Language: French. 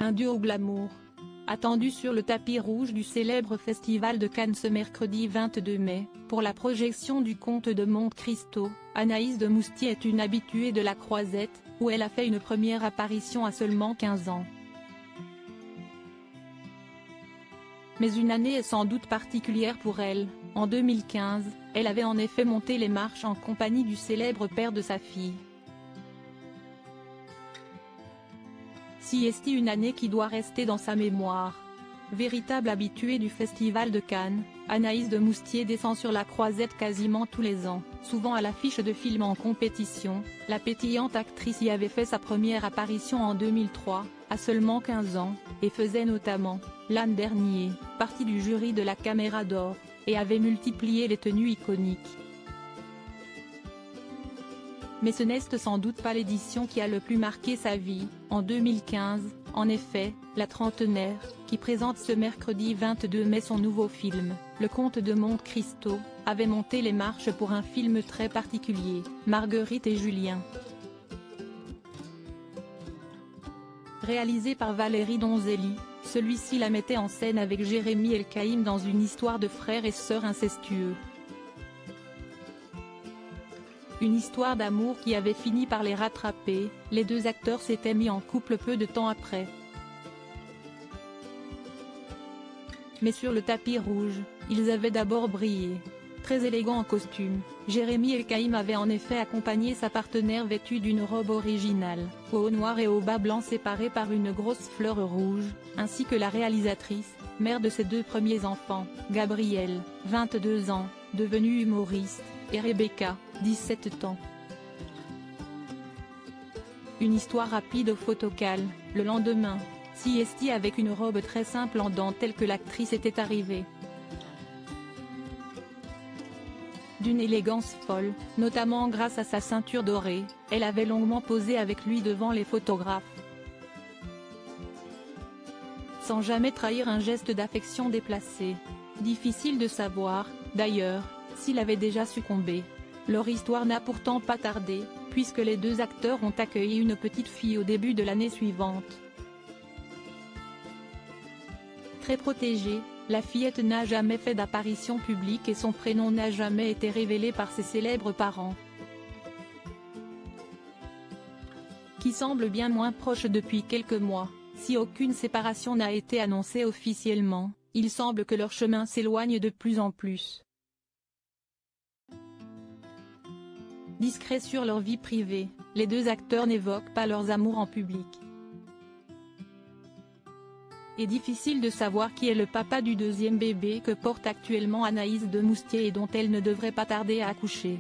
un duo glamour. Attendu sur le tapis rouge du célèbre festival de Cannes ce mercredi 22 mai, pour la projection du Comte de Monte Cristo, Anaïs de Moustier est une habituée de la Croisette, où elle a fait une première apparition à seulement 15 ans. Mais une année est sans doute particulière pour elle. En 2015, elle avait en effet monté les marches en compagnie du célèbre père de sa fille. Si est une année qui doit rester dans sa mémoire. Véritable habituée du Festival de Cannes, Anaïs de Moustier descend sur la Croisette quasiment tous les ans, souvent à l'affiche de films en compétition. La pétillante actrice y avait fait sa première apparition en 2003, à seulement 15 ans, et faisait notamment, l'an dernier, partie du jury de la Caméra d'Or, et avait multiplié les tenues iconiques. Mais ce n'est sans doute pas l'édition qui a le plus marqué sa vie. En 2015, en effet, la trentenaire, qui présente ce mercredi 22 mai son nouveau film, Le Comte de Monte Cristo, avait monté les marches pour un film très particulier, Marguerite et Julien. Réalisé par Valérie Donzelli, celui-ci la mettait en scène avec Jérémy Elkaïm dans une histoire de frères et sœurs incestueux. Une histoire d'amour qui avait fini par les rattraper. Les deux acteurs s'étaient mis en couple peu de temps après. Mais sur le tapis rouge, ils avaient d'abord brillé. Très élégant en costume, Jérémy Elkaïm avait en effet accompagné sa partenaire vêtue d'une robe originale, au haut noir et au bas blanc séparés par une grosse fleur rouge, ainsi que la réalisatrice, mère de ses deux premiers enfants, Gabrielle, 22 ans, devenue humoriste, et Rebecca, 17 ans. Une histoire rapide au photocal. Le lendemain, siesti avec une robe très simple en dentelle que l'actrice était arrivée. D'une élégance folle, notamment grâce à sa ceinture dorée, elle avait longuement posé avec lui devant les photographes. Sans jamais trahir un geste d'affection déplacé. Difficile de savoir, d'ailleurs, s'il avait déjà succombé. Leur histoire n'a pourtant pas tardé, puisque les deux acteurs ont accueilli une petite fille au début de l'année suivante. Très protégée, la fillette n'a jamais fait d'apparition publique et son prénom n'a jamais été révélé par ses célèbres parents, qui semblent bien moins proches depuis quelques mois. Si aucune séparation n'a été annoncée officiellement, il semble que leur chemin s'éloigne de plus en plus. Discrets sur leur vie privée, les deux acteurs n'évoquent pas leurs amours en public. Et difficile de savoir qui est le papa du deuxième bébé que porte actuellement Anaïs de Moustier et dont elle ne devrait pas tarder à accoucher.